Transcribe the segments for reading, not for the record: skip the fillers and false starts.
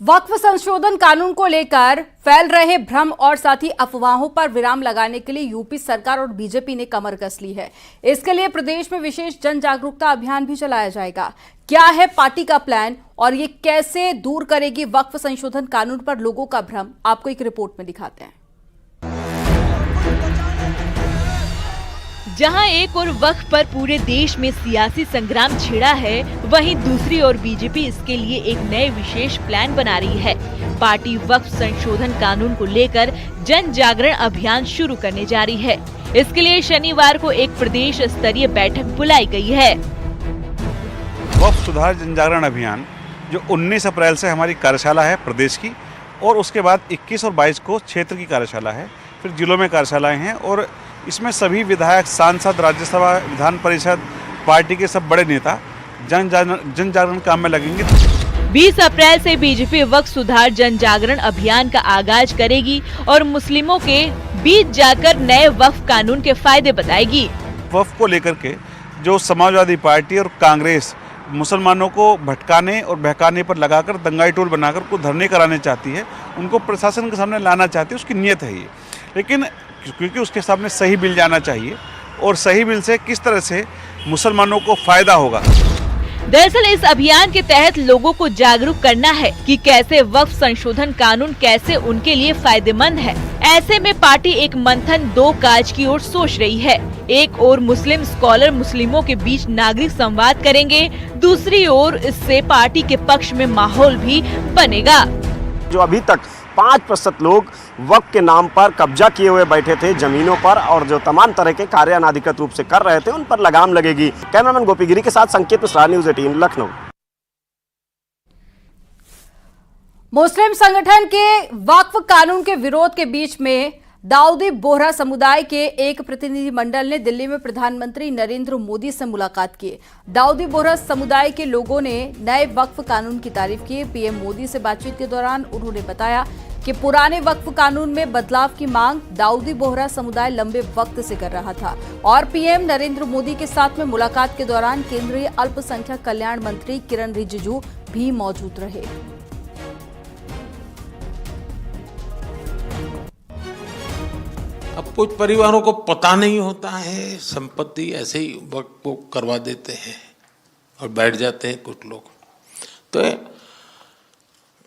वक्फ संशोधन कानून को लेकर फैल रहे भ्रम और साथ ही अफवाहों पर विराम लगाने के लिए यूपी सरकार और बीजेपी ने कमर कस ली है। इसके लिए प्रदेश में विशेष जन जागरूकता अभियान भी चलाया जाएगा। क्या है पार्टी का प्लान और ये कैसे दूर करेगी वक्फ संशोधन कानून पर लोगों का भ्रम, आपको एक रिपोर्ट में दिखाते हैं। जहां एक और वक्फ पर पूरे देश में सियासी संग्राम छिड़ा है, वहीं दूसरी ओर बीजेपी इसके लिए एक नए विशेष प्लान बना रही है। पार्टी वक्फ संशोधन कानून को लेकर जन जागरण अभियान शुरू करने जा रही है। इसके लिए शनिवार को एक प्रदेश स्तरीय बैठक बुलाई गई है। वक्फ सुधार जन जागरण अभियान जो 19 अप्रैल से हमारी कार्यशाला है प्रदेश की, और उसके बाद 21 और 22 को क्षेत्र की कार्यशाला है, फिर जिलों में कार्यशालाएं हैं, और इसमें सभी विधायक, सांसद, राज्यसभा, विधान परिषद, पार्टी के सब बड़े नेता जन जागरण काम में लगेंगे। 20 अप्रैल से बीजेपी वक्फ सुधार जन जागरण अभियान का आगाज करेगी और मुस्लिमों के बीच जाकर नए वक्फ कानून के फायदे बताएगी। वक्फ को लेकर के जो समाजवादी पार्टी और कांग्रेस मुसलमानों को भटकाने और बहकाने पर लगाकर दंगाई टोल बनाकर को धरने कराने चाहती है, उनको प्रशासन के सामने लाना चाहती है, उसकी नीयत है ये। लेकिन क्योंकि उसके सामने सही बिल जाना चाहिए, और सही बिल से किस तरह से मुसलमानों को फायदा होगा। दरअसल इस अभियान के तहत लोगों को जागरूक करना है कि कैसे वक्फ संशोधन कानून कैसे उनके लिए फायदेमंद है। ऐसे में पार्टी एक मंथन दो काज की ओर सोच रही है। एक ओर मुस्लिम स्कॉलर मुस्लिमों के बीच नागरिक संवाद करेंगे, दूसरी ओर इससे पार्टी के पक्ष में माहौल भी बनेगा। जो अभी तक 5% लोग वक्फ के नाम पर कब्जा किए हुए बैठे थे जमीनों पर, और जो तमाम तरह के कार्य अनाधिकृत रूप से कर रहे थे, उन पर लगाम लगेगी। कैमरामैन गोपीगिरी के साथ संकेत मिश्रा, न्यूज़ 18 लखनऊ। मुस्लिम संगठन के वक्फ कानून के विरोध के बीच में दाऊदी बोहरा समुदाय के एक प्रतिनिधिमंडल ने दिल्ली में प्रधानमंत्री नरेंद्र मोदी से मुलाकात की। दाऊदी बोहरा समुदाय के लोगों ने नए वक्फ कानून की तारीफ की। पीएम मोदी से बातचीत के दौरान उन्होंने बताया कि पुराने वक्फ कानून में बदलाव की मांग दाऊदी बोहरा समुदाय लंबे वक्त से कर रहा था, और पीएम नरेंद्र मोदी के साथ में मुलाकात के दौरान केंद्रीय अल्पसंख्यक कल्याण मंत्री किरण रिजिजू भी मौजूद रहे। अब कुछ परिवारों को पता नहीं होता है, संपत्ति ऐसे ही वक्त को करवा देते हैं और बैठ जाते हैं कुछ लोग। तो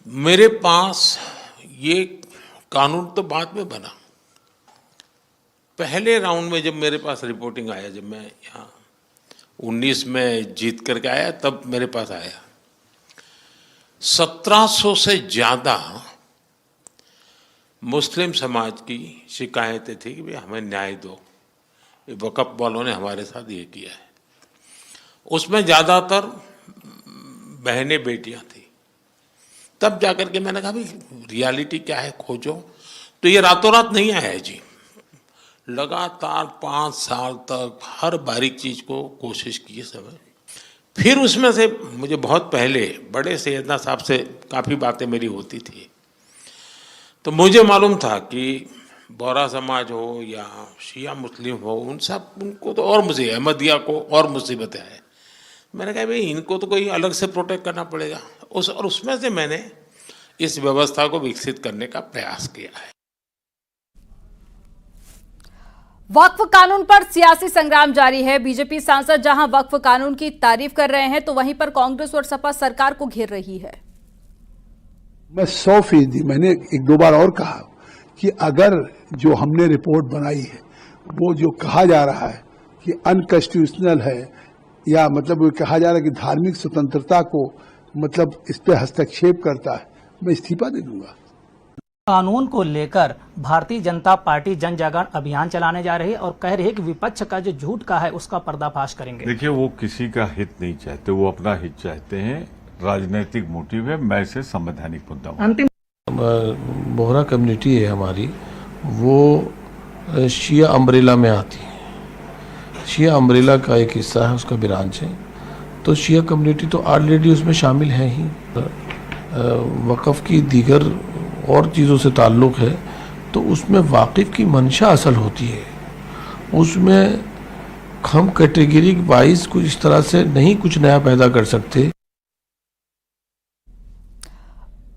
मेरे पास ये कानून तो बाद में बना, पहले राउंड में जब मेरे पास रिपोर्टिंग आया, जब मैं यहाँ 19 में जीत करके आया, तब मेरे पास आया 1700 से ज़्यादा मुस्लिम समाज की शिकायतें थी कि भाई हमें न्याय दो, वक़्फ़ वालों ने हमारे साथ ये किया है। उसमें ज़्यादातर बहनें, बेटियां थी। तब जाकर के मैंने कहा भाई रियलिटी क्या है, खोजो। तो ये रातों रात नहीं आया है जी, लगातार 5 साल तक हर बारीक चीज़ को कोशिश की समय। फिर उसमें से मुझे बहुत पहले बड़े सैयदना साहब से काफ़ी बातें मेरी होती थी, तो मुझे मालूम था कि बोहरा समाज हो या शिया मुस्लिम हो, उनको तो और मुझे अहमदिया को और मुसीबतें हैं। मैंने कहा भाई इनको तो कोई अलग से प्रोटेक्ट करना पड़ेगा, और उसमें से मैंने इस व्यवस्था को विकसित करने का प्रयास किया है। वक्फ कानून पर सियासी संग्राम जारी है। बीजेपी सांसद जहां वक्फ कानून की तारीफ कर रहे हैं, तो वहीं पर कांग्रेस और सपा सरकार को घेर रही है। मैं 100%, मैंने 1-2 बार और कहा कि अगर जो हमने रिपोर्ट बनाई है वो जो कहा जा रहा है कि अनकॉन्स्टिट्यूशनल है, या मतलब वो कहा जा रहा है कि धार्मिक स्वतंत्रता को मतलब इस पे हस्तक्षेप करता है, मैं इस्तीफा दे दूंगा। कानून को लेकर भारतीय जनता पार्टी जन जागरण अभियान चलाने जा रही है और कह रही है कि विपक्ष का जो झूठ का है उसका पर्दाफाश करेंगे। देखिए, वो किसी का हित नहीं चाहते, वो अपना हित चाहते हैं, राजनीतिक मोटिव है। मैं इसे संवैधानिक मुद्दा अंतिम बोहरा कम्युनिटी है हमारी, वो शिया अम्ब्रेला में आती है। शिया अम्ब्रेला का एक हिस्सा है, उसका ब्रांच है। तो शिया कम्युनिटी तो ऑलरेडी उसमें शामिल है ही। वक़्फ़ की दीगर और चीज़ों से ताल्लुक़ है, तो उसमें वाकिफ़ की मंशा असल होती है। उसमें हम कैटेगरी वाइज कुछ इस तरह से नहीं कुछ नया पैदा कर सकते।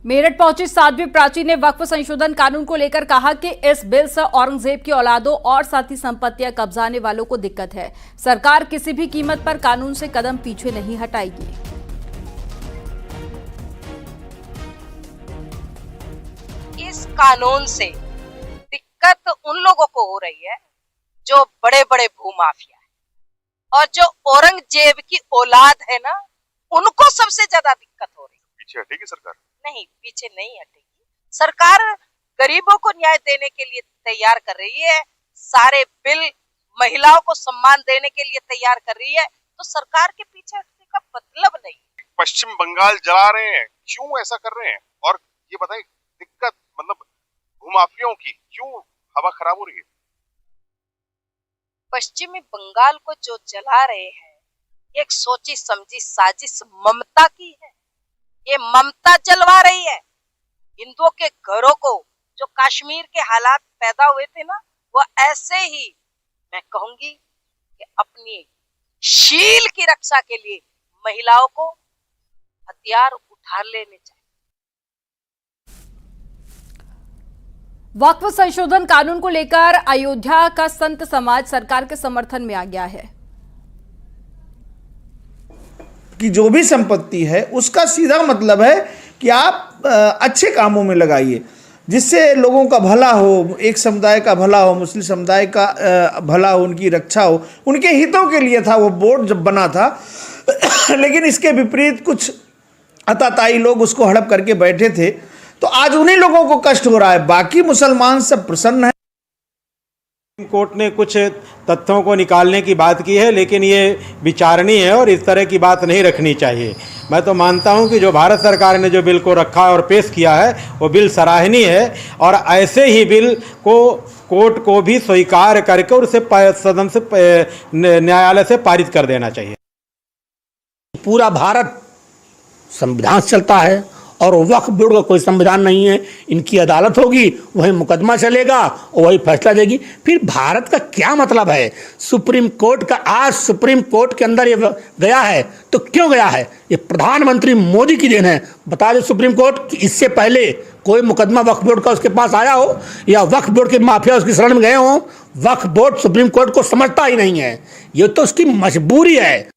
मेरठ पहुंची साध्वी प्राची ने वक्फ संशोधन कानून को लेकर कहा कि इस बिल से औरंगजेब की औलादों और साथी संपत्तियां कब्जाने वालों को दिक्कत है। सरकार किसी भी कीमत पर कानून से कदम पीछे नहीं हटाएगी। इस कानून से दिक्कत उन लोगों को हो रही है जो बड़े बड़े भूमाफिया है और जो औरंगजेब की औलाद है ना, उनको सबसे ज्यादा दिक्कत हो रही है। पीछे हटेगी सरकार? नहीं, पीछे नहीं हटेगी। सरकार गरीबों को न्याय देने के लिए तैयार कर रही है, सारे बिल महिलाओं को सम्मान देने के लिए तैयार कर रही है, तो सरकार के पीछे हटने का मतलब नहीं। पश्चिम बंगाल जला रहे हैं, क्यों ऐसा कर रहे हैं? और ये बताएं, दिक्कत मतलब भूमाफियों की क्यों हवा खराब हो रही है? पश्चिमी बंगाल को जो जला रहे हैं, एक सोची समझी साजिश ममता की है। ये ममता जलवा रही है। हिंदुओं के घरों को जो कश्मीर के हालात पैदा हुए थे ना, वो ऐसे ही मैं कहूंगी कि अपनी शील की रक्षा के लिए महिलाओं को हथियार उठा लेने चाहिए। वक्फ संशोधन कानून को लेकर अयोध्या का संत समाज सरकार के समर्थन में आ गया है कि जो भी संपत्ति है उसका सीधा मतलब है कि आप अच्छे कामों में लगाइए, जिससे लोगों का भला हो, एक समुदाय का भला हो, मुस्लिम समुदाय का भला हो, उनकी रक्षा हो, उनके हितों के लिए था वो बोर्ड जब बना था। लेकिन इसके विपरीत कुछ अताताई लोग उसको हड़प करके बैठे थे, तो आज उन्हीं लोगों को कष्ट हो रहा है। बाकी मुसलमान सब प्रसन्न हैं। कोर्ट ने कुछ तथ्यों को निकालने की बात की है, लेकिन ये विचारणीय है और इस तरह की बात नहीं रखनी चाहिए। मैं तो मानता हूं कि जो भारत सरकार ने जो बिल को रखा और पेश किया है वो बिल सराहनीय है, और ऐसे ही बिल को कोर्ट को भी स्वीकार करके और उसे सदन से न्यायालय से पारित कर देना चाहिए। पूरा भारत संविधान से चलता है और वक्फ बोर्ड का कोई संविधान नहीं है। इनकी अदालत होगी, वही मुकदमा चलेगा और वही फैसला देगी। फिर भारत का क्या मतलब है? सुप्रीम कोर्ट का, आज सुप्रीम कोर्ट के अंदर ये गया है तो क्यों गया है? ये प्रधानमंत्री मोदी की देन है। बता दें सुप्रीम कोर्ट कि इससे पहले कोई मुकदमा वक्फ बोर्ड का उसके पास आया हो या वक्फ बोर्ड के माफिया उसकी शरण में गए हों? वक्फ बोर्ड सुप्रीम कोर्ट को समझता ही नहीं है, ये तो उसकी मजबूरी है।